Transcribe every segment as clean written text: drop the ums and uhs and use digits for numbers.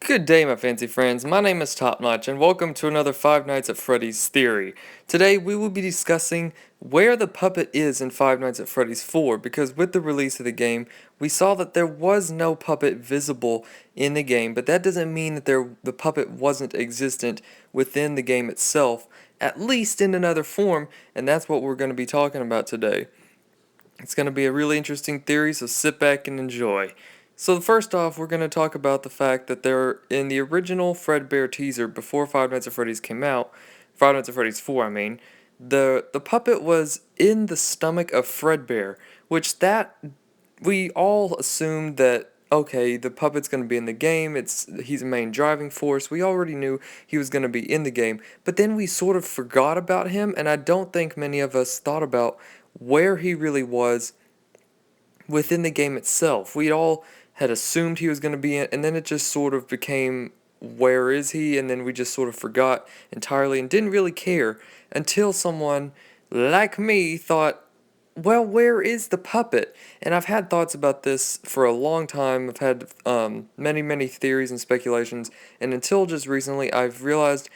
Good day, my fancy friends. My name is Topnotch, and welcome to another Five Nights at Freddy's theory. Today, we will be discussing where the puppet is in Five Nights at Freddy's 4, because with the release of the game, we saw that there was no puppet visible in the game, but that doesn't mean that the puppet wasn't existent within the game itself, at least in another form, and that's what we're going to be talking about today. It's going to be a really interesting theory, so sit back and enjoy. So first off, we're going to talk about the fact that in the original Fredbear teaser before Five Nights at Freddy's came out, Five Nights at Freddy's 4, I mean, the puppet was in the stomach of Fredbear, which that we all assumed that okay, the puppet's going to be in the game. He's a main driving force. We already knew he was going to be in the game, but then we sort of forgot about him, and I don't think many of us thought about where he really was within the game itself. We all had assumed he was going to be in, and then it just sort of became, where is he? And then we just sort of forgot entirely and didn't really care until someone like me thought, well, where is the puppet? And I've had thoughts about this for a long time. I've had many theories and speculations, and until just recently, I've realized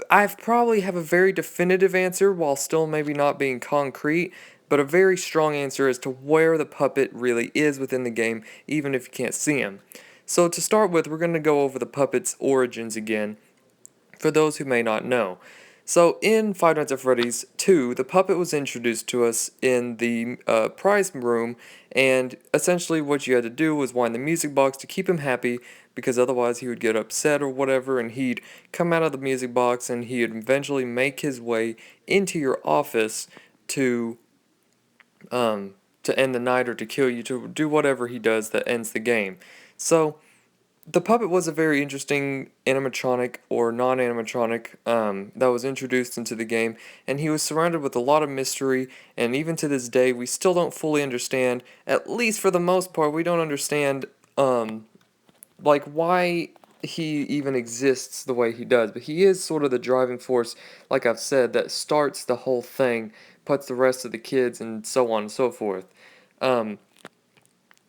I probably have a very definitive answer while still maybe not being concrete, but a very strong answer as to where the puppet really is within the game, even if you can't see him. So to start with, we're going to go over the puppet's origins again, for those who may not know. So in Five Nights at Freddy's 2, the puppet was introduced to us in the prize room, and essentially what you had to do was wind the music box to keep him happy, because otherwise he would get upset or whatever, and he'd come out of the music box and he'd eventually make his way into your office to end the night or to kill you, to do whatever he does that ends the game. So the puppet was a very interesting animatronic or non-animatronic that was introduced into the game, and he was surrounded with a lot of mystery, and even to this day we still don't fully understand, at least for the most part, we don't understand like why he even exists the way he does, but he is sort of the driving force, like I've said, that starts the whole thing, puts the rest of the kids, and so on and so forth. Um,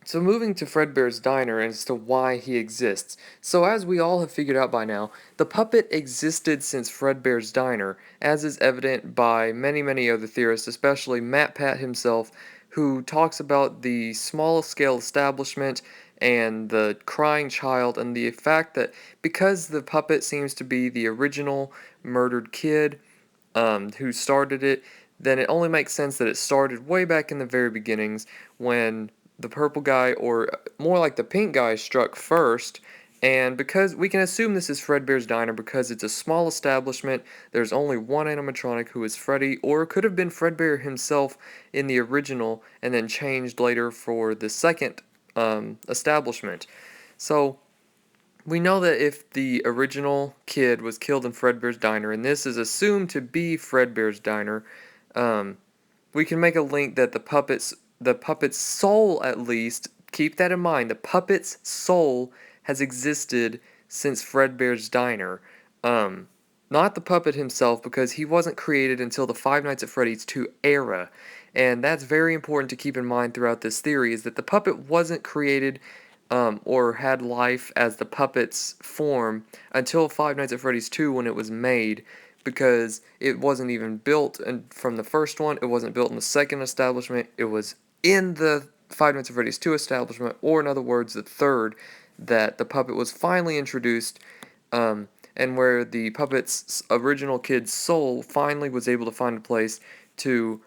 so moving to Fredbear's Diner as to why he exists. So as we all have figured out by now, the puppet existed since Fredbear's Diner, as is evident by many other theorists, especially Matt Pat himself, who talks about the small scale establishment and the crying child and the fact that because the puppet seems to be the original murdered kid who started it, then it only makes sense that it started way back in the very beginnings when the purple guy, or more like the pink guy, struck first. And because we can assume this is Fredbear's Diner because it's a small establishment, there's only one animatronic who is Freddy, or it could have been Fredbear himself in the original and then changed later for the second establishment. So we know that if the original kid was killed in Fredbear's Diner, and this is assumed to be Fredbear's Diner, we can make a link that the puppet's soul, at least, keep that in mind, the puppet's soul has existed since Fredbear's Diner. Not the puppet himself, because he wasn't created until the Five Nights at Freddy's 2 era. And that's very important to keep in mind throughout this theory, is that the puppet wasn't created or had life as the puppet's form until Five Nights at Freddy's 2 when it was made, because it wasn't even built and from the first one, it wasn't built in the second establishment, it was in the Five Nights at Freddy's 2 establishment, or in other words, the third, that the puppet was finally introduced, and where the puppet's original kid's soul finally was able to find a place to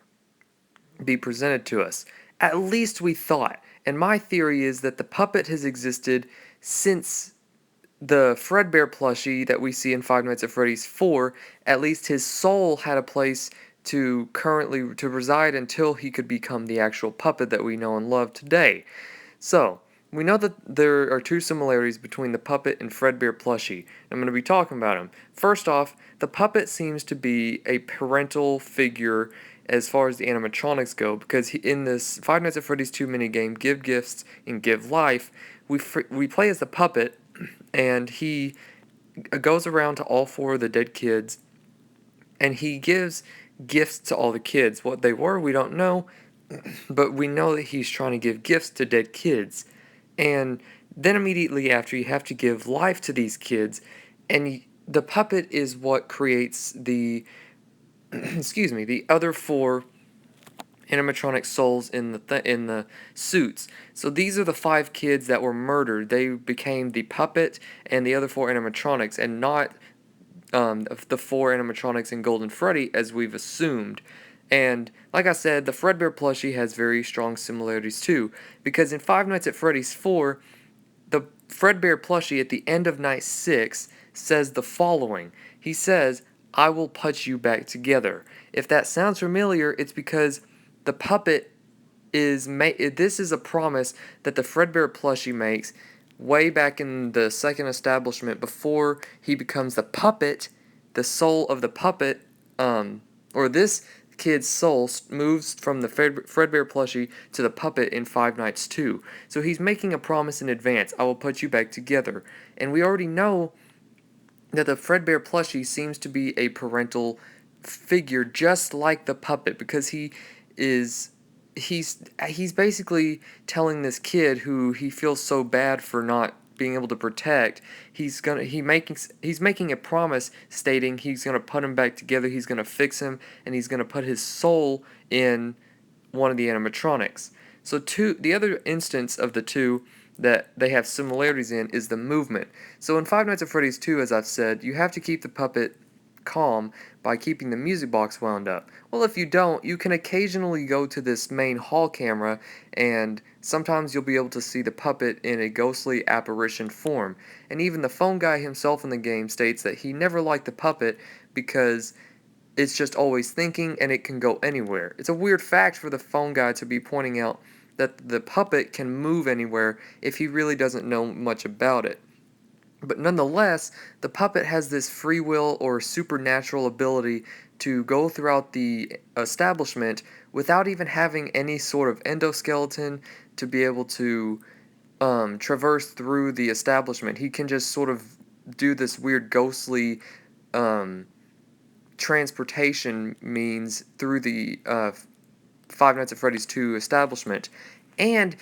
be presented to us. At least we thought. And my theory is that the puppet has existed since the Fredbear plushie that we see in Five Nights at Freddy's 4. At least his soul had a place to reside until he could become the actual puppet that we know and love today. So, we know that there are two similarities between the puppet and Fredbear plushie. I'm going to be talking about them. First off, the puppet seems to be a parental figure as far as the animatronics go, because in this Five Nights at Freddy's 2 minigame, Give Gifts and Give Life, we play as the puppet, and he goes around to all four of the dead kids, and he gives gifts to all the kids. What they were, we don't know, but we know that he's trying to give gifts to dead kids. And Then immediately after, you have to give life to these kids, and the puppet is what creates the excuse me, the other four animatronic souls in the suits. So these are the 5 kids that were murdered. They became the puppet and the other 4 animatronics, and not the 4 animatronics in Golden Freddy as we've assumed. And like I said, the Fredbear plushie has very strong similarities too, because in Five Nights at Freddy's 4, the Fredbear plushie at the end of night 6 says the following. He says, "I will put you back together." If that sounds familiar, it's because the puppet this is a promise that the Fredbear plushie makes way back in the second establishment before he becomes the puppet, the soul of the puppet, or this kid's soul moves from the Fredbear plushie to the puppet in Five Nights 2. So he's making a promise in advance, "I will put you back together." And we already know that the Fredbear plushie seems to be a parental figure just like the puppet, because is he's basically telling this kid who he feels so bad for not being able to protect. He's making a promise stating he's gonna put him back together, he's gonna fix him, and he's gonna put his soul in one of the animatronics. So the other instance of the two that they have similarities in is the movement. So in Five Nights at Freddy's 2, as I've said, you have to keep the puppet calm by keeping the music box wound up. Well, if you don't, you can occasionally go to this main hall camera, and sometimes you'll be able to see the puppet in a ghostly apparition form. And even the phone guy himself in the game states that he never liked the puppet because it's just always thinking and it can go anywhere. It's a weird fact for the phone guy to be pointing out that the puppet can move anywhere if he really doesn't know much about it. But nonetheless, the puppet has this free will or supernatural ability to go throughout the establishment without even having any sort of endoskeleton to be able to traverse through the establishment. He can just sort of do this weird ghostly um, transportation means through the Five Nights at Freddy's 2 establishment. And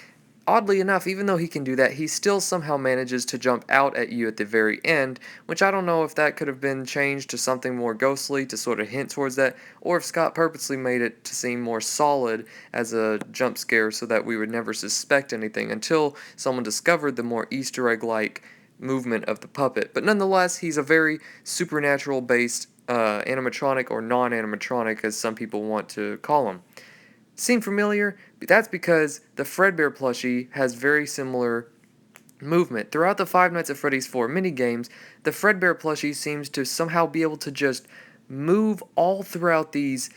oddly enough, even though he can do that, he still somehow manages to jump out at you at the very end, which I don't know if that could have been changed to something more ghostly to sort of hint towards that, or if Scott purposely made it to seem more solid as a jump scare so that we would never suspect anything until someone discovered the more Easter egg-like movement of the puppet. But nonetheless, he's a very supernatural based animatronic, or non-animatronic as some people want to call him. Seem familiar? That's because the Fredbear plushie has very similar movement. Throughout the Five Nights at Freddy's 4 minigames, the Fredbear plushie seems to somehow be able to just move all throughout these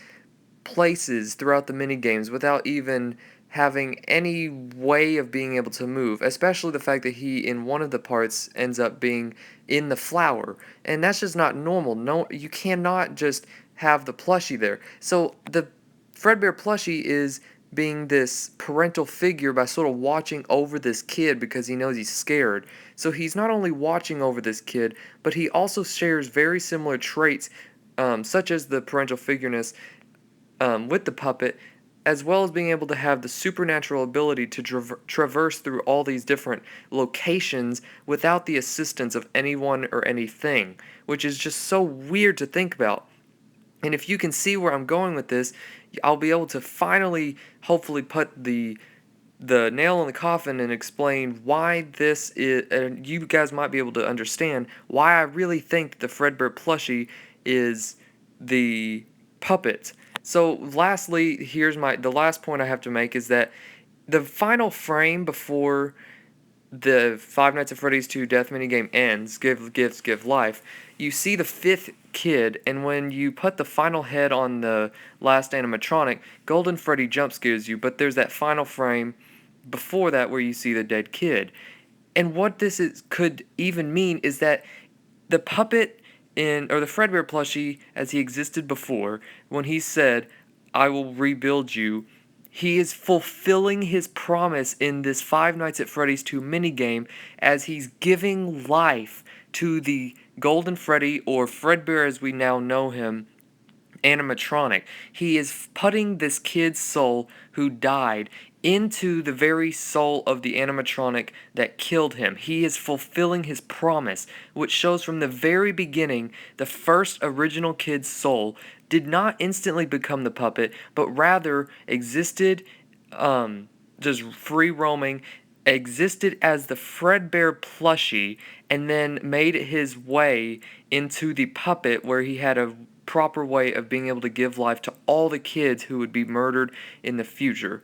places throughout the minigames without even having any way of being able to move, especially the fact that he, in one of the parts, ends up being in the flower. And that's just not normal. No, you cannot just have the plushie there. So the Fredbear plushie is being this parental figure by sort of watching over this kid because he knows he's scared. So he's not only watching over this kid, but he also shares very similar traits, such as the parental figureness with the puppet, as well as being able to have the supernatural ability to traverse through all these different locations without the assistance of anyone or anything, which is just so weird to think about. And if you can see where I'm going with this, I'll be able to finally, hopefully, put the nail in the coffin and explain why this is, and you guys might be able to understand why I really think the Fredbear plushie is the puppet. So lastly, the last point I have to make is that the final frame before the Five Nights at Freddy's 2 death minigame ends, give gifts, give life, you see the 5th kid, and when you put the final head on the last animatronic, Golden Freddy jump scares you, but there's that final frame before that where you see the dead kid. And what could even mean is that the puppet or the Fredbear plushie as he existed before, when he said, "I will rebuild you," he is fulfilling his promise in this Five Nights at Freddy's 2 minigame as he's giving life to the Golden Freddy, or Fredbear as we now know him, animatronic. He is putting this kid's soul who died into the very soul of the animatronic that killed him. He is fulfilling his promise, which shows from the very beginning the first original kid's soul did not instantly become the puppet, but rather existed just free roaming, existed as the Fredbear plushie, and then made his way into the puppet where he had a proper way of being able to give life to all the kids who would be murdered in the future.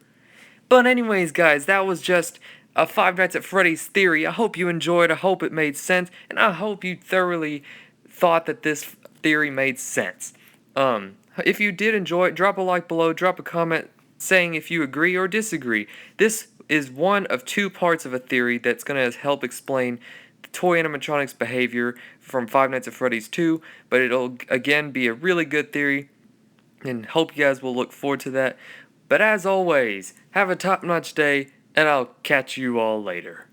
But anyways, guys, that was just a Five Nights at Freddy's theory. I hope you enjoyed, I hope it made sense, and I hope you thoroughly thought that this theory made sense. If you did enjoy it, drop a like below, drop a comment saying if you agree or disagree. This is one of two parts of a theory that's going to help explain the toy animatronics behavior from Five Nights at Freddy's 2, but it'll again be a really good theory, and hope you guys will look forward to that. But as always, have a top-notch day, and I'll catch you all later.